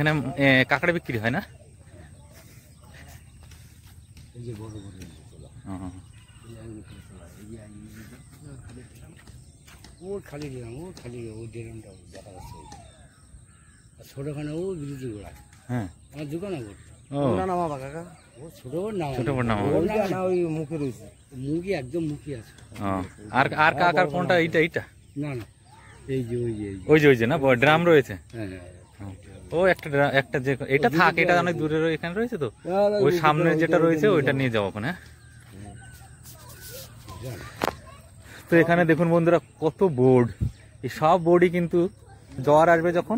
এখানে কাঁকড়া বিক্রি হয় না? খালি ছোটখানে ও বিদ্যুৎ গোড়া। হ্যাঁ, আমার দোকানে মুখে রয়েছে, মুখে একদম মুখে আছে। আর আর কাকার কোনটা? এইটা না না, এই যে ওই যে না ড্রাম রয়েছে। হ্যাঁ, ও একটা যে এটা থাক, এটা অনেক দূরে এখানে রয়েছে তো, ওই সামনে যেটা রয়েছে ওইটা নিয়ে যাবো ওখানে। তো এখানে দেখুন বন্ধুরা কত বোর্ড, এই সব বোর্ডই কিন্তু জ্বর আসবে যখন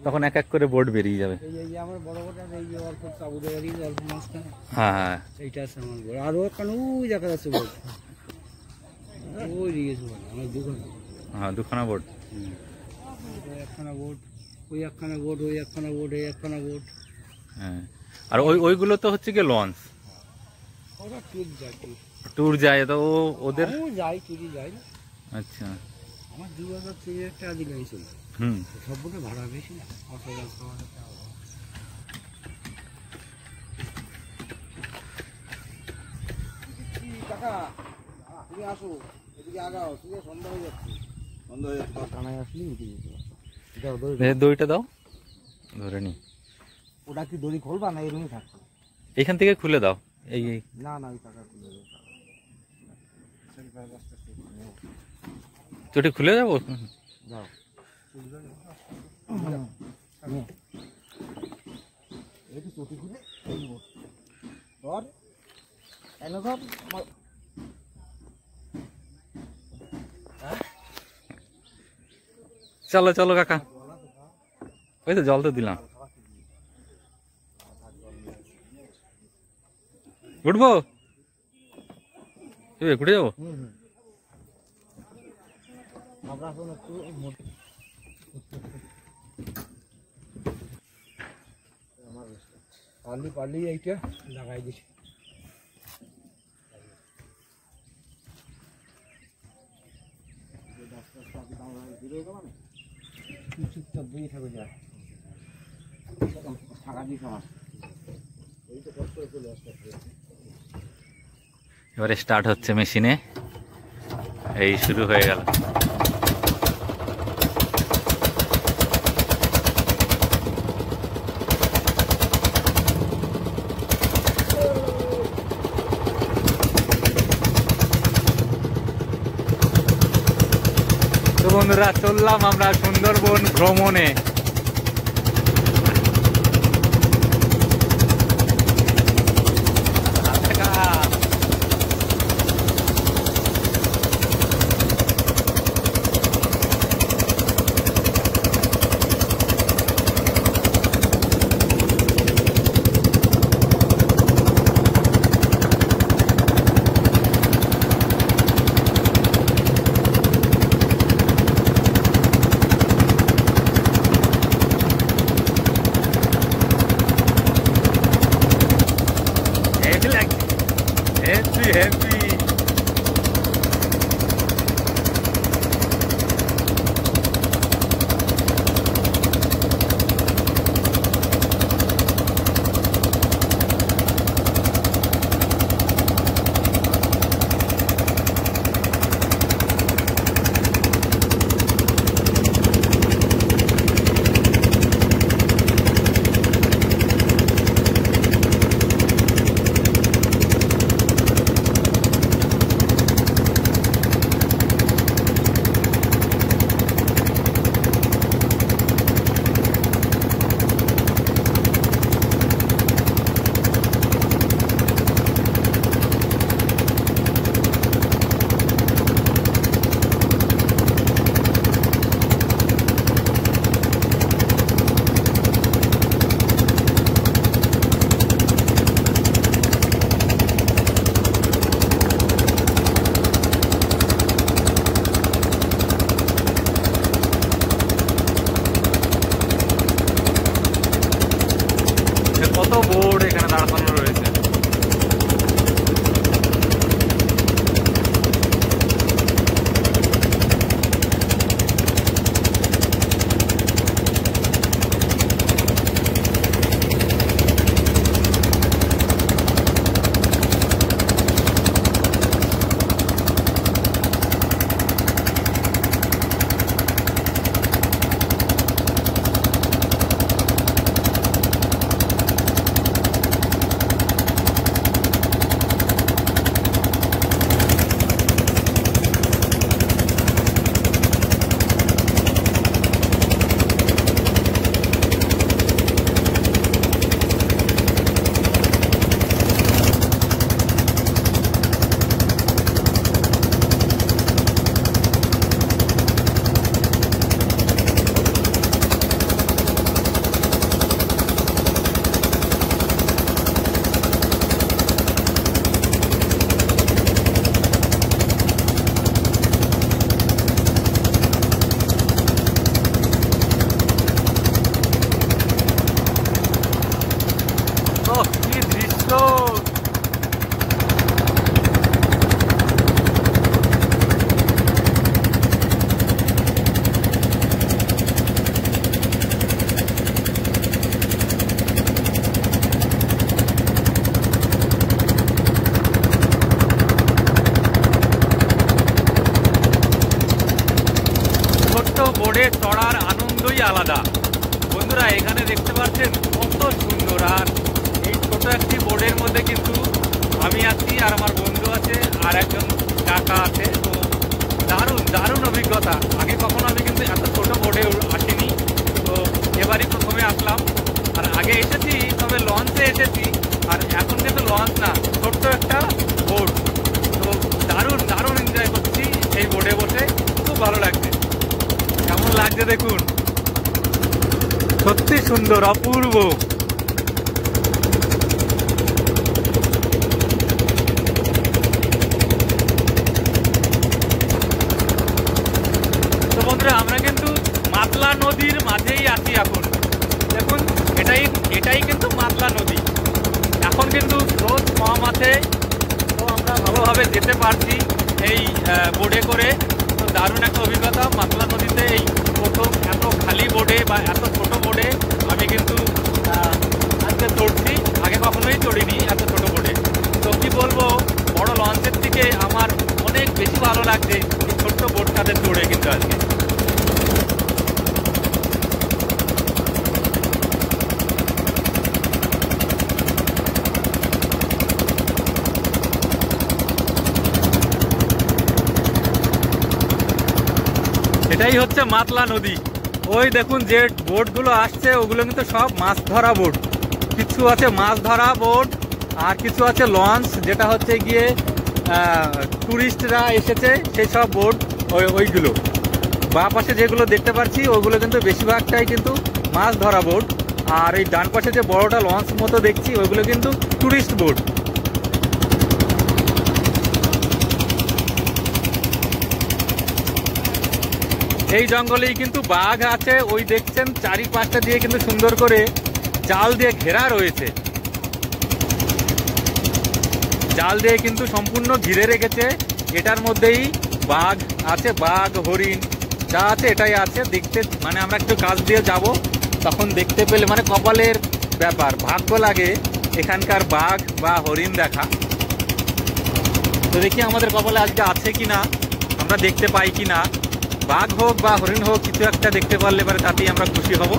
তখন এক এক করে বোর্ড বেরিয়ে যাবে। হ্যাঁ হ্যাঁ, এইটা আছে আমার বোর্ড। আর ওখানে ওই দেখা যাচ্ছে বোর্ড, ওই দিকে আমার দোকান। হ্যাঁ, দুখানা বোর্ড, একখানা বোর্ড, ওই একখানা বোর্ড, ওই একখানা বোর্ড, এই একখানা বোর্ড। হ্যাঁ, আর ওইগুলো তো হচ্ছে কি লঞ্চ, ওরা ট্যুর যায় তো ওদের যাই, ট্যুরি যাই। আচ্ছা, আমার 2000 টাকা দিলে চলে। সবটা ভাড়া বেশি না, অটো টাকা। তুমি আসো, এদিকে আগাও, ঠিক আছে? সন্ধ্যা হয়ে যাচ্ছে, থানায় আসলি দড়িটা দাও, ধরে নি। ওটা কি দড়ি খুলবা না এই রুমে থাকবে? এখান থেকে খুলে দাও। এই না না, ওই টাকা খুলে দাও। চটি খুলে যাবো, যাও। চটি খুলে ধর, এনে ধর। চলো চলো কাকা, ওই তো জল তো দিলাম। উঠবো, ঘুরে যাবো। পারলি এইটা লাগাই দিছি। চুপচাপ দিয়ে থাকবে, যা টাকা দিস আমার। এবারে স্টার্ট হচ্ছে মেশিনে, এই শুরু হয়ে গেল। তো বন্ধুরা, চললাম আমরা সুন্দরবন ভ্রমণে। Happy. কত বোর্ড এখানে দাঁড়ানো রয়েছে। আলাদা। বন্ধুরা এখানে দেখতে পাচ্ছেন কত সুন্দর, আর এই ছোট একটি বোর্ডের মধ্যে কিন্তু আমি আছি আর আমার বন্ধু আছে আর একজন কাকা আছে। তো দারুণ দারুণ অভিজ্ঞতা। আগে কখনো আমি কিন্তু এত ছোট বোর্ডে আসিনি, তো এবারই প্রথমে আসলাম। আর আগে এসেছি তবে লঞ্চে এসেছি, আর এখন কিন্তু লঞ্চ না, ছোট্ট একটা বোর্ড। তো দারুণ দারুণ এনজয় করছি এই বোর্ডে বসে, খুব ভালো লাগছে। কেমন লাগছে দেখুন, সত্যি সুন্দর, অপূর্ব। তো বন্ধুরা আমরা কিন্তু মাতলা নদীর মাঝেই আছি এখন। দেখুন এটাই কিন্তু মাতলা নদী। এখন কিন্তু স্রোত কম আছে, তো আমরা ভালোভাবে যেতে পারছি এই বোটে করে। তো দারুণ একটা অভিজ্ঞতা। মাতলা নদীতে এই প্রথম এত খালি বোটে বা এত ছোট বোটে আমি কিন্তু আজকে চড়ছি, আগে কখনোই চড়িনি এত ছোট বোটে। তো কি বলবো, বড় লঞ্চের থেকে আমার অনেক বেশি ভালো লাগছে এই ছোট্ট বোটটাতে চড়ে কিন্তু আজকে। এটাই হচ্ছে মাতলা নদী। ওই দেখুন যে বোটগুলো আসছে ওগুলো কিন্তু সব মাছ ধরা বোট। কিছু আছে মাছ ধরা বোট, আর কিছু আছে লঞ্চ, যেটা হচ্ছে গিয়ে টুরিস্টরা এসেছে সেই সব বোট। ওইগুলো বাঁ পাশে যেগুলো দেখতে পাচ্ছি ওগুলো কিন্তু বেশিরভাগটাই কিন্তু মাছ ধরা বোট। আর এই ডান পাশে যে বড়টা লঞ্চ মতো দেখছি ওইগুলো কিন্তু টুরিস্ট বোট। এই জঙ্গলেই কিন্তু বাঘ আছে, ওই দেখছেন চারিপাশটা দিয়ে কিন্তু সুন্দর করে জাল দিয়ে ঘেরা রয়েছে। জাল দিয়ে কিন্তু সম্পূর্ণ ঘিরে রেখেছে। এটার মধ্যেই বাঘ আছে, বাঘ হরিণ যা আছে এটাই আছে। দেখতে মানে আমরা একটু কাছ দিয়ে যাব, তখন দেখতে পেলে মানে কপালের ব্যাপার, ভাগ্য লাগে এখানকার বাঘ বা হরিণ দেখা। তো দেখি আমাদের কপালে আজকে আছে কি না, আমরা দেখতে পাই কি না। বাঘ হোক বা হরিণ হোক, কিছু একটা দেখতে পারলে পরে তাতেই আমরা খুশি হব।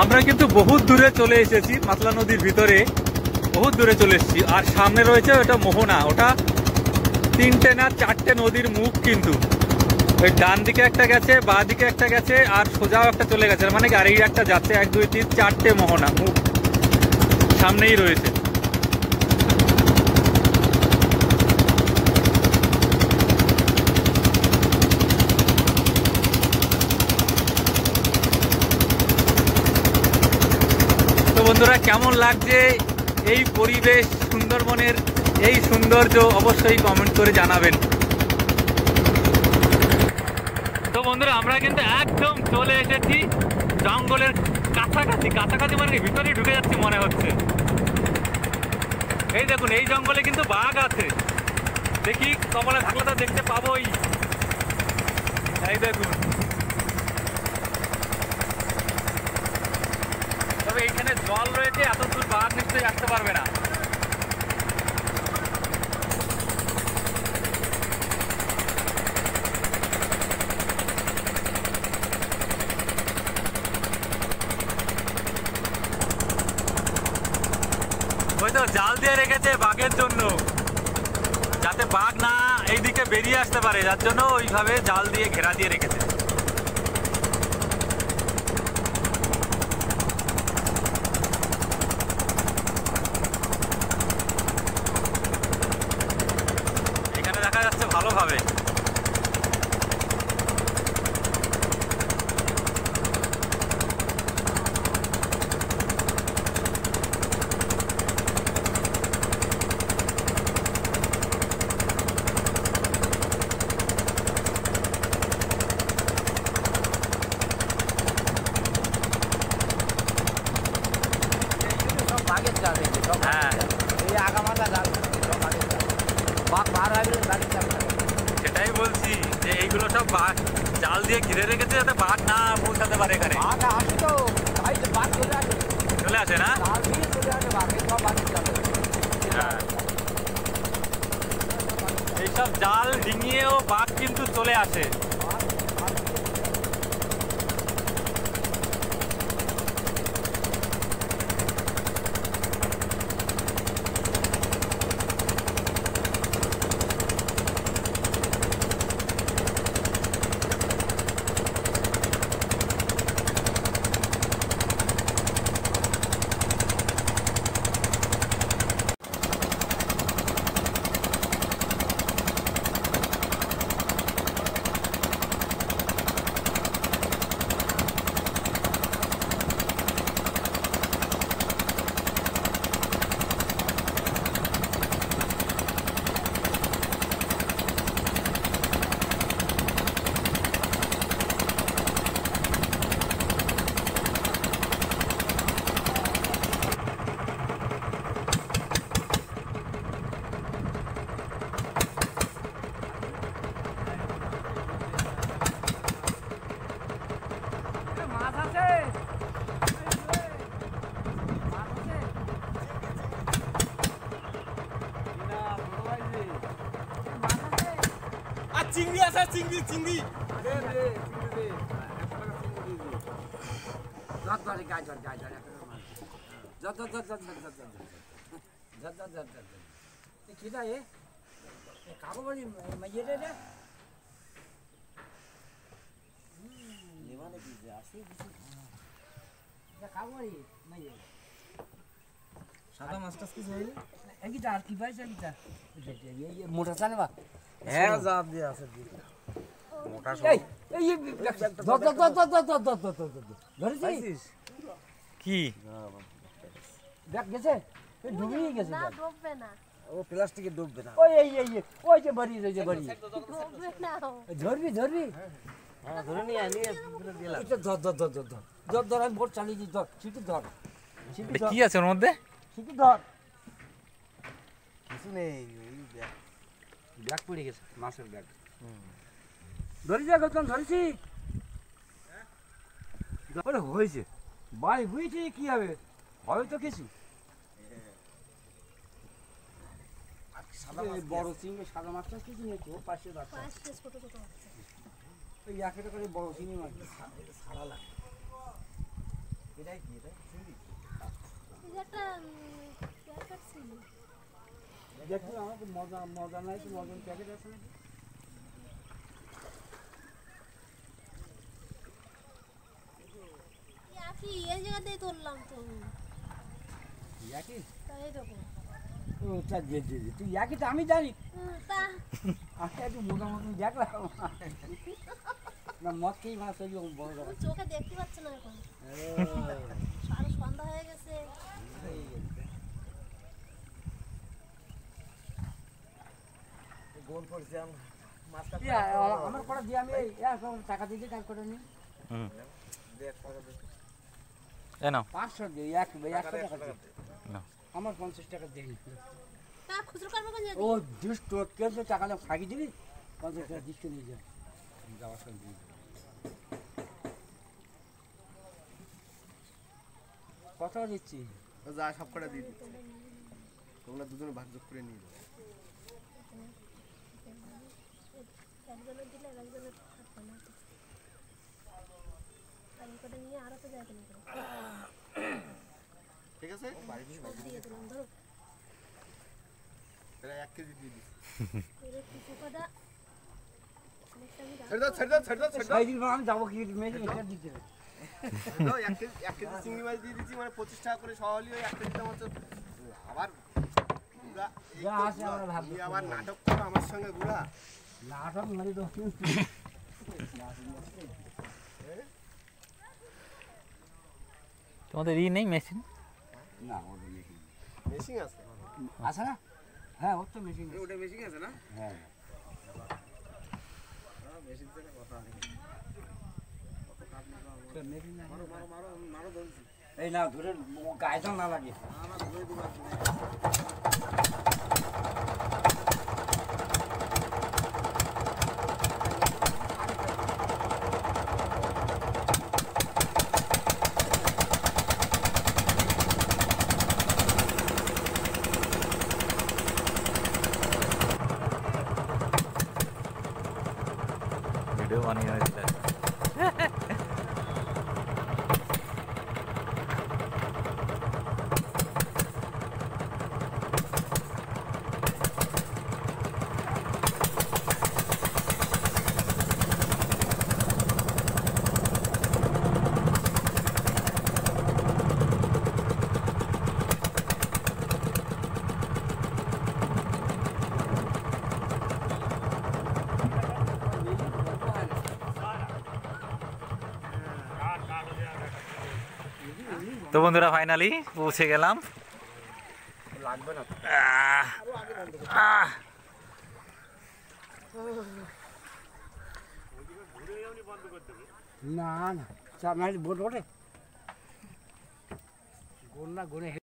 আমরা কিন্তু বহুত দূরে চলে এসেছি, মাতলা নদীর ভিতরে বহুত দূরে চলে এসেছি। আর সামনে রয়েছে ওটা মোহনা, ওটা 3টে না 4টে নদীর মুখ। কিন্তু ওই ডান দিকে একটা গেছে, বাঁ দিকে একটা গেছে, আর সোজাও একটা চলে গেছে, মানে গাড়ি একটা যাচ্ছে। 1 2 3 4টে মোহনা মুখ সামনেই রয়েছে। তো বন্ধুরা কেমন লাগছে এই পরিবেশ, সুন্দরবনের এই সৌন্দর্য, অবশ্যই কমেন্ট করে জানাবেন। তো বন্ধুরা আমরা কিন্তু একদম চলে এসেছি জঙ্গলের কাছাকাছি। কাছাকাছি মানে ভিতরে ঢুকে যাচ্ছি মনে হচ্ছে। এই দেখুন এই জঙ্গলে কিন্তু বাঘ আছে, দেখি কপালে থাকলে তো দেখতে পাবোই। এই দেখুন, তবে এইখানে জল রয়েছে, এত দূর বাঘ নিশ্চয়ই আসতে পারবে না। হয়তো জাল দিয়ে রেখেছে বাঘের জন্য, যাতে বাঘ না এইদিকে বেরিয়ে আসতে পারে, যার জন্য ওইভাবে জাল দিয়ে ঘেরা দিয়ে রেখেছে। এখানে দেখা যাচ্ছে ভালোভাবে। সেটাই বলছি যে এইগুলো সব বাঘ জাল দিয়ে ঘিরে রেখেছে যাতে বাঘ না পৌঁছাতে পারে এখানে। চলে চলে আসে না? জাল দিয়ে চলে আসে, বাকি সব বাকি চলে। হ্যাঁ, এইসব জাল ডিঙিয়েও বাঘ কিন্তু চলে আসে। মাছ আছে, মাছ আছে। না, বড় ভাই রে। মাছ আছে। আর চিংড়ি আছে, চিংড়ি চিংড়ি দে, দে, চিংড়ি দে। 100 টাকা চিংড়ি দিয়ে দে। যত ধরে গায়ে ধর, গায়ে ধর, 1 টাকা মাছ। যত, যত, যত, যত, যত, যত। যত, যত, যত, যত। এ কিটা এ? এ কাবো বলি মাইয়ে রে রে? এটা কাবো বলি মাইয়ে। সাদা মাছটা কি হইল? এগিটা আর কি পাইছে এগিটা? এই মোটা চালে বা? হ্যাঁ জাপ দিয়ে আছে দি মোটা সব এই এই ধর ধর ধর ধর ধর ধর ধর ধর ধর ধরেছিস? কি দেখ গেছে? এই ডুবেই গেছে না দেখ। ডুববে না, ও প্লাস্টিকে ডুববে না। ওই এই এই এই, ওই যে বাড়ি, ওই যে বাড়ি। ডুববে না ও। ধরবি ধরবি? হ্যাঁ ধরে নিয়ে দিলাম। এটা ধর ধর ধর ধর ধর ধর ধর, আমি বোট চালিয়ে দিই, ধর সিটি ধর, সিটি ধর, কি আছে ওর মধ্যে? সিটি ধর। কিছু নেই ওই ব্যাগ পড়ে গেছে, মাছের ব্যাগ। ধরি যা গৌতম, ধরেছি? ওরে হয়েছে ভাই, বুঝেছি কি হবে, হবে তো কিছু। এই বড় চিংড়ি সাদা মাছটা কিছু নেই তো, পাশে বাচ্চা পাঁচটা ছোট ছোট বাচ্চা। ওই 1 টাকা করে বড় চিংড়ি মাছ ছাড়া লাগে। এটাই কি এটা চিংড়ি এই যে একটা প্যাকেট ছিল, দেখুন আমার তো মজা মজা নাই, তো মজার প্যাকেট আছে নাকি? একই এই জায়গাতেই তুললাম তো, একই? তাই এরকম। ও তা যে যে যে, তুই একই তো আমি জানি। তা আমি একটু মোটামুটি দেখলাম না, মদ খেয়ে মাছ তৈরি বড় ও কথা। চোখে দেখতে পাচ্ছে না এখন, আরো সন্ধ্যা হয়ে গেছে। গোল করছে মাছটা আমার কটা দিয়ে আমি এই টাকা দিয়ে কাজ করে নি। হুম, দেখ টাকা দে এ নাও। 500 দিয়ে 100 টাকা দিয়ে। না। আমার 50 টাকা দিয়ে নি। তা খুচরো করবো কোন ও জায়গায়? দুষ্ট কেসে টাকা না ফাঁকি দিবি, 50 টাকা দিতে নিয়ে যা, যাওয়ার সময় দিয়ে দিবি। কত দিচ্ছি? যা সব কটা দিয়ে দিচ্ছি তোমরা দুজনে ভাগযোগ করে নিয়ে যাও একজনের দিলে একজনের থাকবে না, আমি করে নিয়ে আরো তো যাবে না, ঠিক আছে সব দিয়ে দিলাম। ধরো তাহলে 1 কেজি দিয়ে দিচ্ছি এর কিছু কটা অনেকটা আমি ছেড়ে দাও ছেড়ে দাও ছেড়ে দাও ছেড়ে দাও সেই দিন আমি যাবো কি মেয়ে এটা দিতে হবে। দাও 1 কেজি চিংড়ি মাছ দিয়ে দিচ্ছি মানে 25 টাকা করে সহলি ওই 1 কেজি দাম হচ্ছে আবার গুড়া যা আছে আমরা ভাববো। তুমি আবার নাটক করো আমার সঙ্গে গুড়া নাটক মারি তো তোমাদের ই নেই মেশিন? না, ওটা মেশিন মেশিন আছে আছে না? হ্যাঁ, ওর তো মেশিন আছে। ওটা মেশিন আছে না হ্যাঁ, মেশিন থেকে কথা নেই ওটা মেশিন আছে। মারো মারো মারো মারো ধরছি এই না ধরে গায়ে না লাগে। আমার ধরে দিবা তো বন্ধুরা ফাইনালি পৌঁছে গেলাম। লাগবে না আহ, আহ, না না চার মাইল বোট ওঠে গোল না গোলে